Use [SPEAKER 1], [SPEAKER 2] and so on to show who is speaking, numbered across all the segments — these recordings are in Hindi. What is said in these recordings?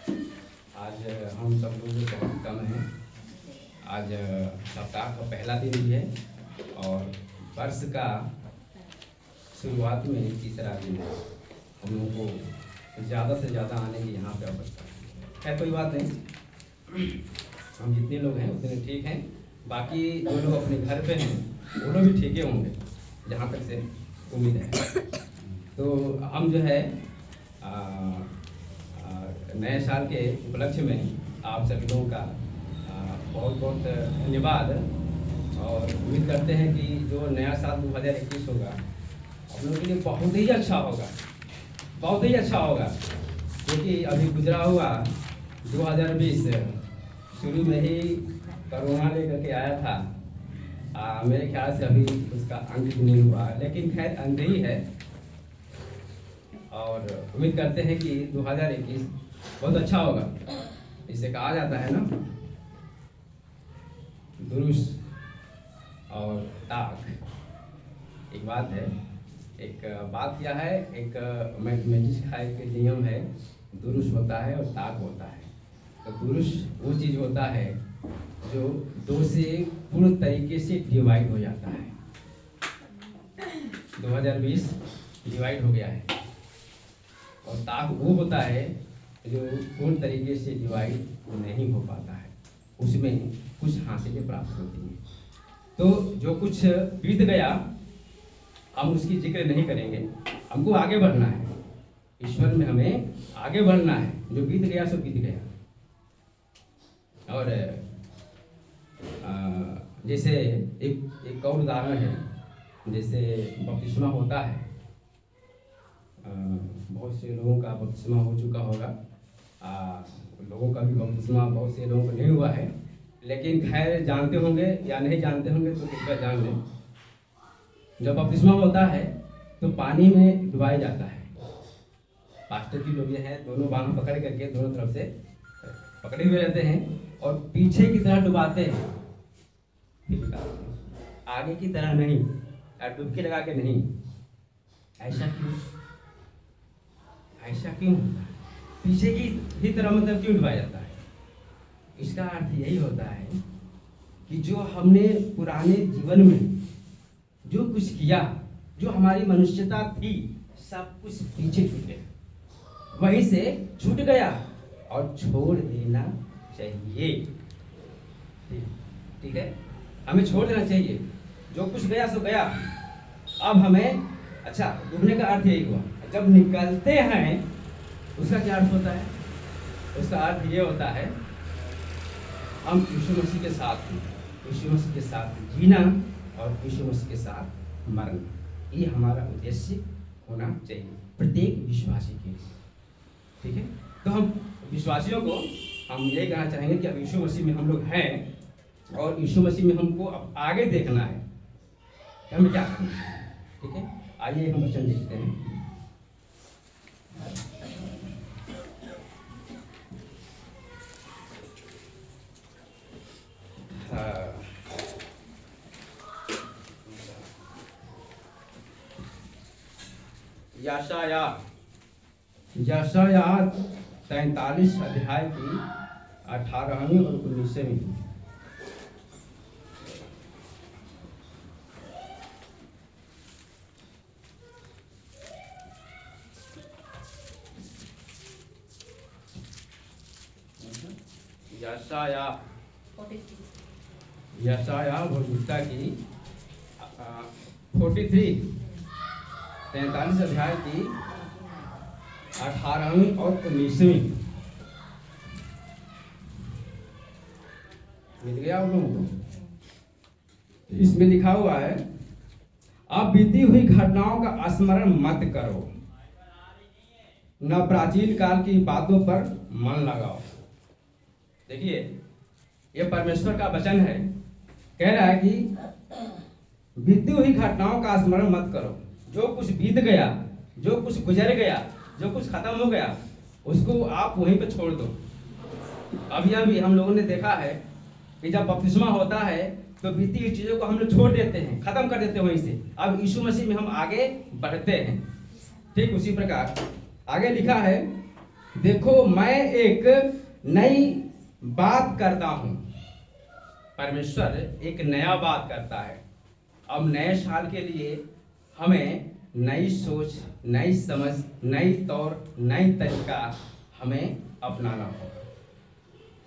[SPEAKER 1] आज हम सब लोग बहुत कम हैं। आज सप्ताह का पहला दिन भी है और वर्ष का शुरुआत में तीसरा दिन है। हम लोगों को ज़्यादा से ज़्यादा आने की यहाँ पे आवश्यकता है। कोई बात नहीं, हम जितने लोग हैं उतने ठीक हैं। बाकी जो लोग अपने घर पे हैं वो लोग भी ठीक ही होंगे, जहाँ तक से उम्मीद है। तो हम जो है नए साल के उपलक्ष्य में आप सभी लोगों का बहुत बहुत धन्यवाद और उम्मीद करते हैं कि जो नया साल 2021 होगा हम लोगों के लिए बहुत ही अच्छा होगा, बहुत ही अच्छा होगा। क्योंकि अभी गुजरा हुआ 2020 शुरू में ही कोरोना लेकर के आया था। मेरे ख्याल से अभी उसका अंत नहीं हुआ, लेकिन खैर अंत ही है। और उम्मीद करते हैं कि 2021 बहुत अच्छा होगा। इसे कहा जाता है ना, दुरुस्त और ताक। एक बात है, एक बात क्या है, एक मैथमेटिक्स का एक नियम है, दुरुस्त होता है और ताक होता है। तो दुरुस्त वो चीज़ होता है जो दो से पूर्ण तरीके से डिवाइड हो जाता है। 2020 डिवाइड हो गया है। और ताक वो होता है जो पूर्ण तरीके से डिवाइड नहीं हो पाता है, उसमें कुछ हासिलें प्राप्त होती हैं। तो जो कुछ बीत गया हम उसकी जिक्र नहीं करेंगे, हमको आगे बढ़ना है। ईश्वर में हमें आगे बढ़ना है। जो बीत गया सो बीत गया। और जैसे एक और उदाहरण है, जैसे बपतिस्मा होता है। बहुत से लोगों का बपतिस्मा हो चुका होगा, लोगों का भी बपतिस्मा बहुत से लोगों को नहीं हुआ है, लेकिन खैर जानते होंगे या नहीं जानते होंगे तो कृपया जान लें। जब बपतिस्मा होता है तो पानी में डुबाया जाता है। पास्टर की लोग ये हैं, दोनों बाहों पकड़ करके दोनों तरफ से पकड़े हुए रहते हैं और पीछे की तरह डुबाते हैं, आगे की तरह नहीं, डुबकी लगा के नहीं। ऐसा क्यों? ऐसा क्यों? पीछे की ही तरह मतलब क्यों डुबाया जाता है? इसका अर्थ यही होता है कि जो हमने पुराने जीवन में जो कुछ किया, जो हमारी मनुष्यता थी, सब कुछ पीछे छूट गया, वहीं से छूट गया और छोड़ देना चाहिए। ठीक है, हमें छोड़ देना चाहिए। जो कुछ गया सो गया। अब हमें अच्छा, डूबने का अर्थ यही हुआ। जब निकलते हैं उसका क्या अर्थ होता है? उसका अर्थ ये होता है हम यीशु मसीह के साथ हैं, यीशु मसीह के साथ जीना और यीशु मसीह के साथ मरना। ये हमारा उद्देश्य होना चाहिए प्रत्येक विश्वासी के लिए। ठीक है, तो हम विश्वासियों को हम ये कहना चाहेंगे कि अब यीशु मसीह में हम लोग हैं और यीशु मसीह में हमको अब आगे देखना है कि हमें क्या करना है। ठीक है, आइए हम वचन देखते हैं। यशायाह 43 अध्याय की 18वीं और 19वीं। यशायाह भविष्यवक्ता की 43 अध्याय की 18वीं और 19वीं। मिल गया आप लोगों को? इसमें लिखा हुआ है, अब बीती हुई घटनाओं का स्मरण मत करो, न प्राचीन काल की बातों पर मन लगाओ। देखिए, ये परमेश्वर का वचन है। कह रहा है कि बीती हुई घटनाओं का स्मरण मत करो। जो कुछ बीत गया, जो कुछ गुजर गया, जो कुछ खत्म हो गया, उसको आप वहीं पे छोड़ दो। अभी हम लोगों ने देखा है कि जब बपतिस्मा होता है तो बीती हुई चीजों को हम लोग छोड़ देते हैं, खत्म कर देते हैं वहीं से। अब यीशु मसीह में हम आगे बढ़ते हैं। ठीक उसी प्रकार आगे लिखा है देखो मैं एक नई बात करता हूं। परमेश्वर एक नया बात करता है। अब नए साल के लिए हमें नई सोच, नई समझ, नई तौर, नई तरीका हमें अपनाना होगा।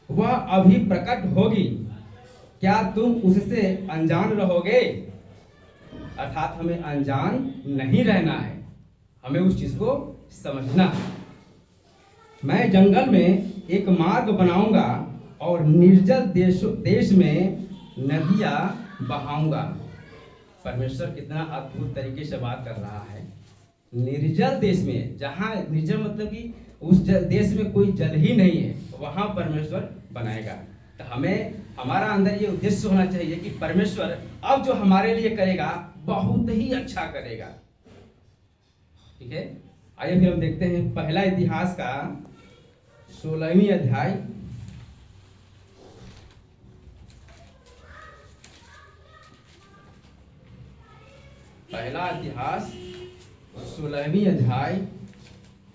[SPEAKER 1] वह अभी प्रकट होगी, क्या तुम उससे अनजान रहोगे? अर्थात हमें अनजान नहीं रहना है, हमें उस चीज को समझना है। मैं जंगल में एक मार्ग बनाऊंगा और निर्जल देश में नदियां बहाऊंगा। परमेश्वर कितना अद्भुत तरीके से बात कर रहा है। निर्जल देश में, जहां निर्जल मतलब कि उस देश में कोई जल ही नहीं है, वहां परमेश्वर बनाएगा। तो हमें हमारा अंदर ये उद्देश्य होना चाहिए कि परमेश्वर अब जो हमारे लिए करेगा बहुत ही अच्छा करेगा। ठीक है, आइए फिर हम देखते हैं पहला इतिहास का 16वीं अध्याय। पहला इतिहास 16वीं अध्याय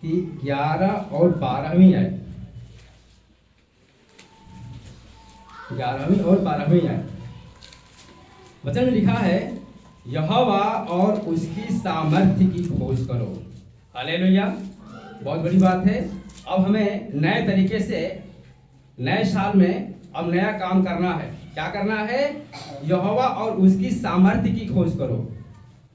[SPEAKER 1] की 11 और 12वीं आयत। 11वीं और 12वीं आयत वचन में लिखा है, यहोवा और उसकी सामर्थ्य की खोज करो। हालेलुया, बहुत बड़ी बात है। अब हमें नए तरीके से नए साल में अब नया काम करना है। क्या करना है? यहोवा और उसकी सामर्थ्य की खोज करो।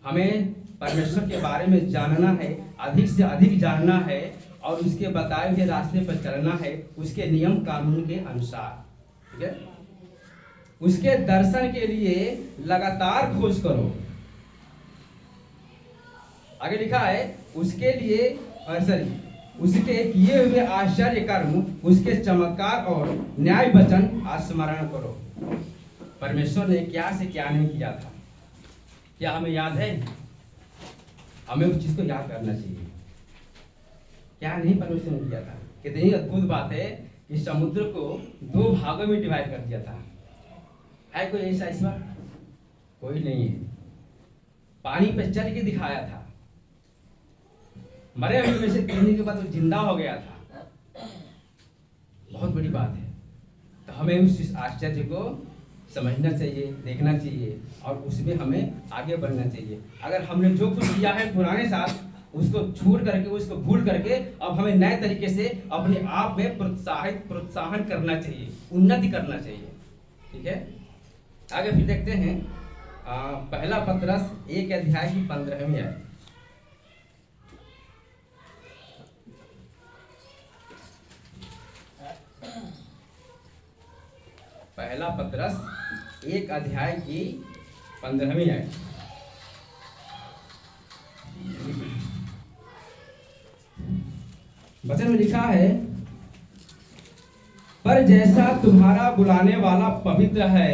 [SPEAKER 1] हमें परमेश्वर के बारे में जानना है, अधिक से अधिक जानना है और उसके बताए हुए रास्ते पर चलना है, उसके नियम कानून के अनुसार। ठीक है, उसके दर्शन के लिए लगातार खोज करो। आगे लिखा है, उसके लिए उसके किए हुए आश्चर्य कर्म, उसके चमत्कार और न्याय वचन स्मरण करो। परमेश्वर ने क्या से क्या नहीं किया था, क्या हमें याद है? हमें उस चीज को याद करना चाहिए। क्या नहीं परमेश्वर ने किया था। कितनी अद्भुत बात है कि समुद्र को 2 भागों में डिवाइड कर दिया था। है कोई ऐसा ईश्वर? कोई नहीं है। पानी पे चल के दिखाया था। मरे हुए में से 3 दिन के बाद वो जिंदा हो गया था। बहुत बड़ी बात है। तो हमें उस आश्चर्य को समझना चाहिए, देखना चाहिए और उसमें हमें आगे बढ़ना चाहिए। अगर हमने जो कुछ किया है पुराने साल, उसको छोड़ करके, उसको भूल करके अब हमें नए तरीके से अपने आप में प्रोत्साहन करना चाहिए, उन्नति करना चाहिए। ठीक है, आगे फिर देखते हैं पहला पतरस 1 अध्याय की 15वीं आयत। पहला पतरस 1 अध्याय की 15वीं आयत। वचन में लिखा है, पर जैसा तुम्हारा बुलाने वाला पवित्र है,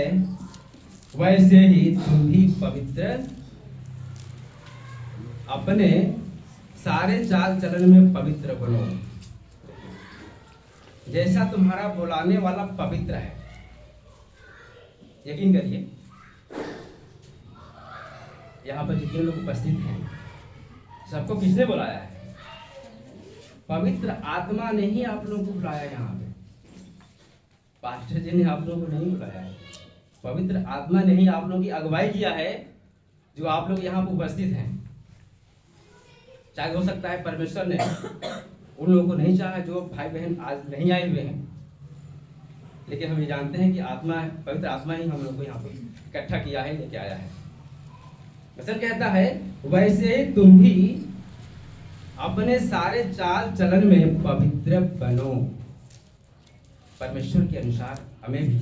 [SPEAKER 1] वैसे ही तुम भी पवित्र अपने सारे चाल चलन में पवित्र बनो। जैसा तुम्हारा बुलाने वाला पवित्र है। यकीन करिए, यहाँ पर जितने लोग उपस्थित हैं, सबको किसने बुलाया है? पवित्र आत्मा ने ही आप लोगों को बुलाया। यहाँ पे पास्टर जी ने आप लोगों को नहीं बुलाया है। पवित्र आत्मा ने ही आप लोगों की अगुवाई किया है, जो आप लोग यहाँ पर उपस्थित हैं। शायद हो सकता है परमेश्वर ने उन लोगों को नहीं चाहा जो भाई बहन आज नहीं आए हुए हैं, लेकिन हम ये जानते हैं कि आत्मा, पवित्र आत्मा ही हम लोग को यहाँ पर इकट्ठा किया है, लेके आया है। वचन कहता है, वैसे ही तुम भी अपने सारे चाल चलन में पवित्र बनो। परमेश्वर के अनुसार हमें भी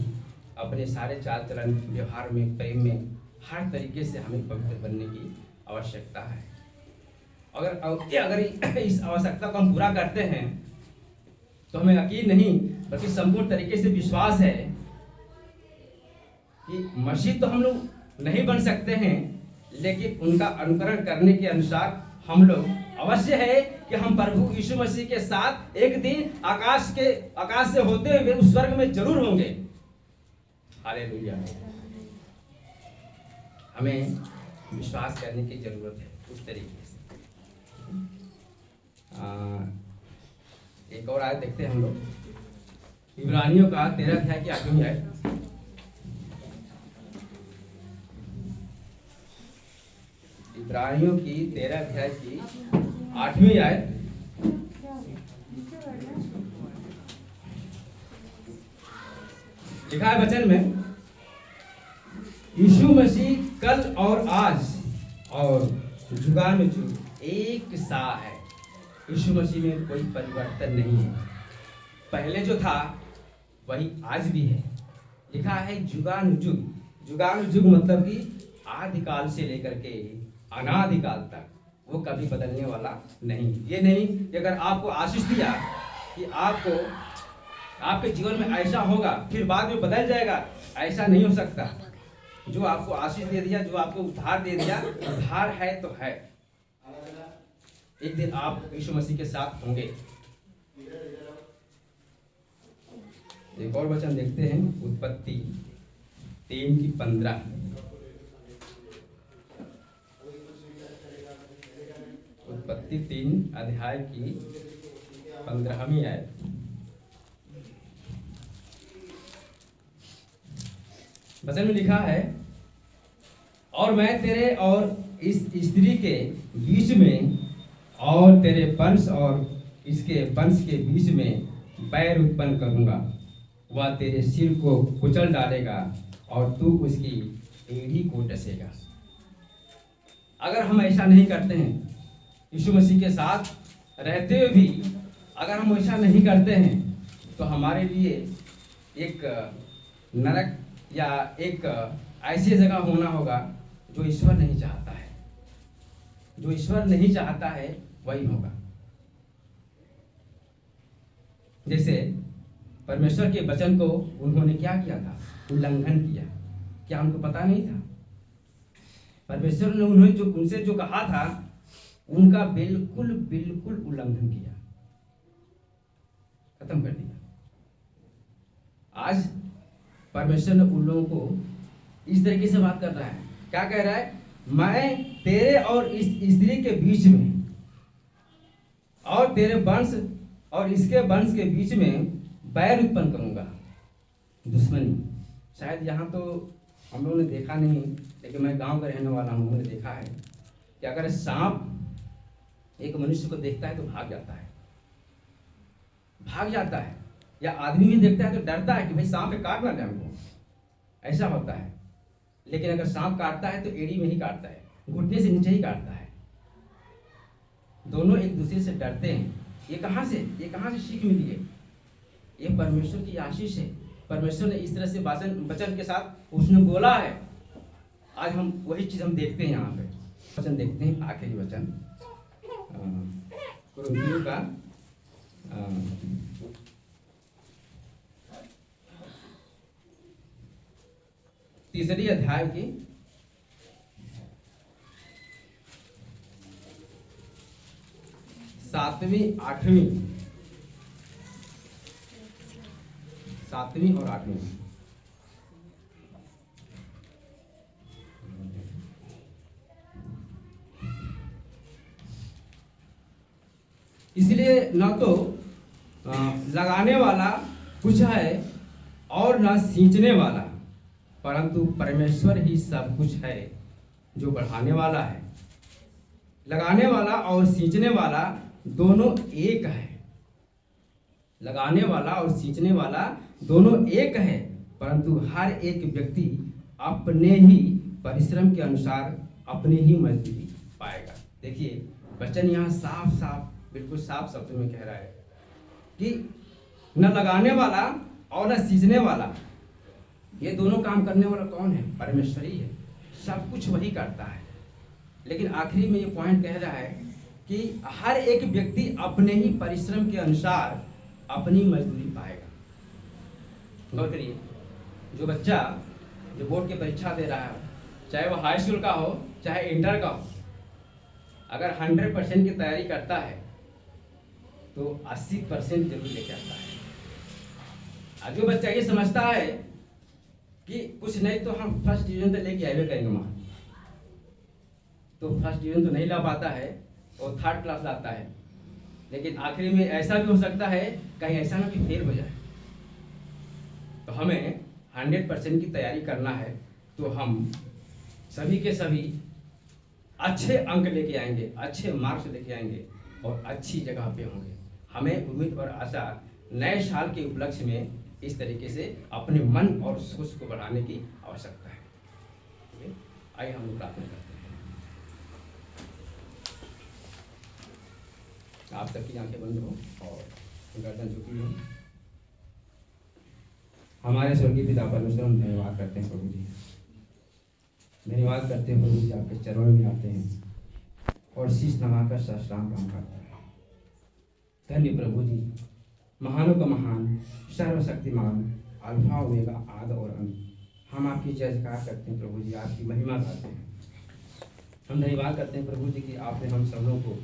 [SPEAKER 1] अपने सारे चाल चलन, व्यवहार में, प्रेम में, हर तरीके से हमें पवित्र बनने की आवश्यकता है। अगर इस आवश्यकता को हम पूरा करते हैं तो हमें यकीन नहीं बल्कि संपूर्ण तरीके से विश्वास है कि मसीह तो हम लोग नहीं बन सकते हैं, लेकिन उनका अनुकरण करने के अनुसार हम लोग अवश्य है कि हम प्रभु यीशु मसीह के साथ एक दिन आकाश से होते हुए उस स्वर्ग में जरूर होंगे। हालेलुया। हमें विश्वास करने की जरूरत है उस तरीके से। एक और आयत देखते हैं हम लोग, इब्रानियों का 13 अध्याय की 8वीं आयत। इब्रानियों की 13 अध्याय की 8वीं आयत। लिखा है वचन में, यीशु मसीह कल और आज और जुगानुजुग एक सा है। यीशु मसीह में कोई परिवर्तन नहीं है। पहले जो था वही आज भी है। लिखा है जुगानुजुग। जुगानुजुग मतलब कि आदिकाल से लेकर के अनादिकाल तक वो कभी बदलने वाला नहीं। ये नहीं कि अगर आपको आशीष दिया कि आपको आपके जीवन में ऐसा होगा फिर बाद में बदल जाएगा, ऐसा नहीं हो सकता। जो आपको आशीष दे दिया, जो आपको उद्धार दे दिया, उद्धार है तो है। एक दिन आप यीशु मसीह के साथ होंगे। एक और वचन देखते हैं, उत्पत्ति 3:15। उत्पत्ति 3 अध्याय की 15वीं आयत। वचन में लिखा है, और मैं तेरे और इस स्त्री के बीच में और तेरे वंश और इसके वंश के बीच में बैर उत्पन्न करूंगा। वह तेरे सिर को कुचल डालेगा और तू उसकी एड़ी को डसेगा। अगर हम ऐसा नहीं करते हैं, यीशु मसीह के साथ रहते हुए भी अगर हम ऐसा नहीं करते हैं, तो हमारे लिए एक नरक या एक ऐसी जगह होना होगा जो ईश्वर नहीं चाहता है। जो ईश्वर नहीं चाहता है वही होगा। जैसे परमेश्वर के वचन को उन्होंने क्या किया था? उल्लंघन किया। क्या उनको पता नहीं था? परमेश्वर ने उन्होंने जो उनसे जो कहा था उनका बिल्कुल बिल्कुल उल्लंघन किया, खत्म कर दिया। आज परमेश्वर ने उन लोगों को इस तरीके से बात कर रहा है। क्या कह रहा है? मैं तेरे और इस स्त्री के बीच में और तेरे वंश और इसके वंश के बीच में बैर उत्पन्न करूंगा, दुश्मनी। शायद यहाँ तो हम लोगों ने देखा नहीं, लेकिन मैं गांव का रहने वाला हूँ, मैंने देखा है कि अगर सांप एक मनुष्य को देखता है तो भाग जाता है, भाग जाता है। या आदमी भी देखता है तो डरता है कि भाई सांप काट ना जाए हमको, ऐसा होता है। लेकिन अगर सांप काटता है तो एड़ी में ही काटता है, घुटने से नीचे ही काटता है। दोनों एक दूसरे से डरते हैं। ये कहाँ से सीख मिली है? ये परमेश्वर की आशीष है। परमेश्वर ने इस तरह से वचन के साथ उसने बोला है। आज हम वही चीज हम देखते हैं। यहाँ पे वचन देखते हैं, आखिरी वचन कुरिन्थियों का 3 अध्याय की 7वीं और 8वीं। इसलिए न तो लगाने वाला कुछ है और न सींचने वाला, परंतु परमेश्वर ही सब कुछ है जो बढ़ाने वाला है। लगाने वाला और सींचने वाला दोनों एक है। लगाने वाला और सींचने वाला दोनों एक है, परंतु हर एक व्यक्ति अपने ही परिश्रम के अनुसार अपनी ही मजदूरी पाएगा। देखिए वचन यहाँ साफ साफ, बिल्कुल साफ शब्दों में कह रहा है कि न लगाने वाला और न सींचने वाला, ये दोनों काम करने वाला कौन है? परमेश्वर ही है। सब कुछ वही करता है। लेकिन आखिरी में ये पॉइंट कह रहा है कि हर एक व्यक्ति अपने ही परिश्रम के अनुसार अपनी मजदूरी पाएगा। गौर करिए, जो बच्चा जो बोर्ड की परीक्षा दे रहा है, चाहे वो हाई स्कूल का हो चाहे इंटर का हो, अगर 100% की तैयारी करता है तो 80% जरूर लेके आता है। आज जो बच्चा ये समझता है कि कुछ नहीं तो हम फर्स्ट डिवीजन तो लेके आए करेंगे वहां, तो फर्स्ट डिवीजन तो नहीं ला पाता है और 3rd क्लास लाता है, लेकिन आखिरी में ऐसा भी हो सकता है कहीं ऐसा ना कि फेल हो जाए। तो हमें 100% की तैयारी करना है, तो हम सभी के सभी अच्छे अंक लेके आएंगे, अच्छे मार्क्स लेके आएंगे और अच्छी जगह पे होंगे। हमें उम्मीद और आशा नए साल के उपलक्ष्य में इस तरीके से अपने मन और सोच को बढ़ाने की आवश्यकता है। आइए हम प्रार्थना करते हैं। आप सबकी आंखें बंद हो और गर्दन झुकी हो। हमारे स्वर्गीय पिता परमेश्वर, हम धन्यवाद करते हैं प्रभु जी, धन्यवाद करते हैं प्रभु जी, आपके चरणों में आते हैं और शीश नवाकर साष्टांग प्रणाम करते हैं। धन्य प्रभु जी, महानों का महान, सर्वशक्तिमान, अल्फा ओमेगा, आदि और अंत, हम आपकी जय जयकार करते हैं प्रभु जी, आपकी महिमा गाते हैं। हम धन्यवाद करते हैं प्रभु जी कि आपने हम सब लोगों को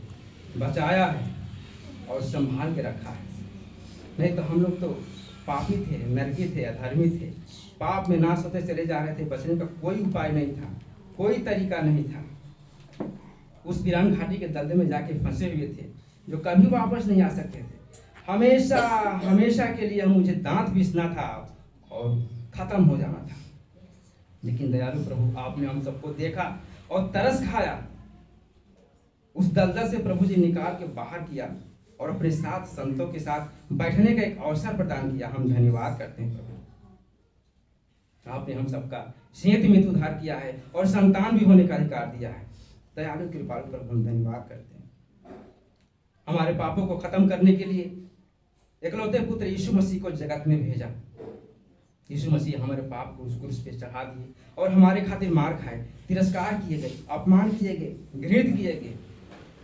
[SPEAKER 1] बचाया है और संभाल के रखा है। नहीं तो हम लोग तो पापी थे, नरकी थे, अधर्मी थे, पाप में नाश होते चले जा रहे थे। बचने का कोई उपाय नहीं था, कोई तरीका नहीं था। उस वीरान घाटी के दलदल में जाके फंसे हुए थे, जो कभी वापस नहीं आ सकते थे। हमेशा हमेशा के लिए मुझे दांत पीसना था और खत्म हो जाना था। लेकिन दयालु प्रभु, आपने हम सबको देखा और तरस खाया, उस दलदल से प्रभु जी निकाल के बाहर किया और अपने साथ संतों के साथ बैठने का एक अवसर प्रदान किया। हम धन्यवाद करते हैं प्रभु, आपने हम सबका सेहत में उद्धार किया है और संतान भी होने का अधिकार दिया है। दयालु कृपालु प्रभु, हम धन्यवाद करते हैं। हमारे पापों को खत्म करने के लिए एकलौते पुत्र यीशु मसीह को जगत में भेजा। यीशु मसीह हमारे पाप को उस क्रूस पे चढ़ा दिए और हमारे खातिर मार खाए, तिरस्कार किए गए, अपमान किए गए, घृणित किए गए।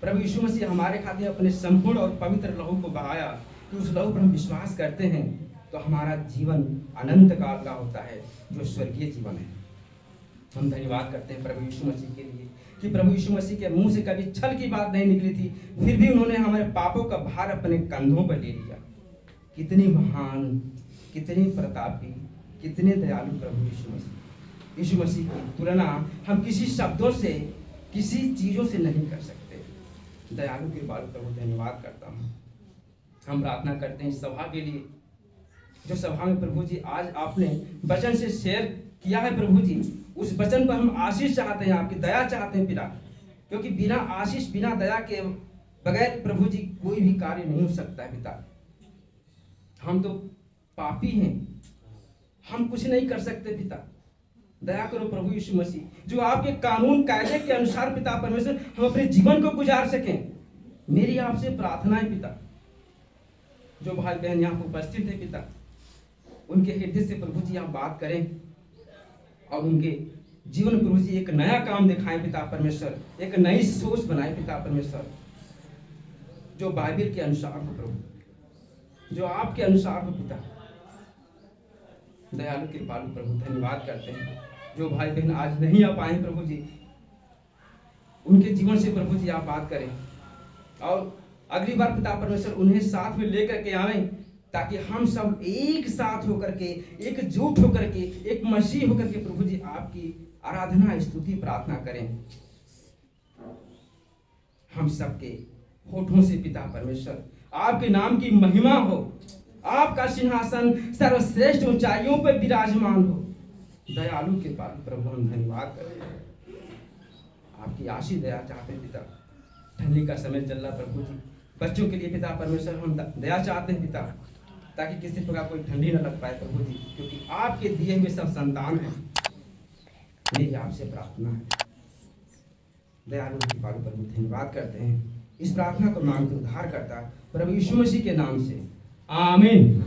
[SPEAKER 1] प्रभु यीशु मसीह हमारे खातिर अपने संपूर्ण और पवित्र लहू को बहाया कि उस लहू पर हम विश्वास करते हैं तो हमारा जीवन अनंत काल का होता है, जो स्वर्गीय जीवन है। हम धन्यवाद करते हैं प्रभु यीशु मसीह के लिए कि प्रभु यीशु मसीह के मुंह से कभी छल की बात नहीं निकली थी, फिर भी उन्होंने हमारे पापों का भार अपने कंधों पर ले लिया। कितनी महान, कितनी प्रतापी, कितने दयालु प्रभु यीशु मसीह। यीशु मसीह की तुलना हम किसी शब्दों से, किसी चीजों से नहीं कर सकते। दयालु कृपालु प्रभु, धन्यवाद करता हूँ। हम प्रार्थना करते हैं इस सभा के लिए, जो सभा में प्रभु जी आज आपने वचन से शेयर किया है प्रभु जी, उस वचन पर हम आशीष चाहते हैं, आपकी दया चाहते हैं पिता, क्योंकि बिना आशीष, बिना दया के बगैर प्रभु जी कोई भी कार्य नहीं हो सकता है पिता। हम तो पापी हैं, हम कुछ नहीं कर सकते पिता। दया करो प्रभु यीशु मसीह, जो आपके कानून कायदे के अनुसार पिता परमेश्वर हम अपने जीवन को गुजार सकें। मेरी आपसे प्रार्थना है पिता, जो भाई बहन यहाँ पर उपस्थित है पिता, उनके हृदय से प्रभु जी आप बात करें और उनके जीवन प्रभु जी एक नया काम दिखाएं पिता परमेश्वर, एक नई सोच बनाए पिता परमेश्वर, जो बाइबल के अनुसार हो प्रभु, जो आपके अनुसार हो पिता। दयालु कृपालु प्रभु, धन्यवाद करते हैं जो भाई बहन आज नहीं आ पाए प्रभु जी, उनके जीवन से प्रभु जी आप बात करें और अगली बार पिता परमेश्वर उन्हें साथ में लेकर के आवें, ताकि हम सब एक साथ होकर के, एकजुट होकर के, एक मसीह होकर के प्रभु जी आपकी आराधना, स्तुति, प्रार्थना करें। हम सबके होठों से पिता परमेश्वर आपके नाम की महिमा हो, आपका सिंहासन सर्वश्रेष्ठ ऊंचाइयों पर विराजमान हो। दयालु के पास प्रभु हम धन्यवाद करते हैं, आपकी आशीष दया चाहते हैं पिता। ठंडी का समय चल रहा प्रभु जी, बच्चों के लिए पिता परमेश्वर हम दया चाहते हैं पिता, ताकि किसी प्रकार कोई ठंडी न लग पाए प्रभु जी, क्योंकि आपके दिए हुए सब संतान हैं। मेरी आपसे प्रार्थना है, दयालु कृपालु प्रभु, धन्यवाद करते हैं। इस प्रार्थना को मांगते उद्धार करता प्रभु यीशु मसीह के नाम से, आमीन।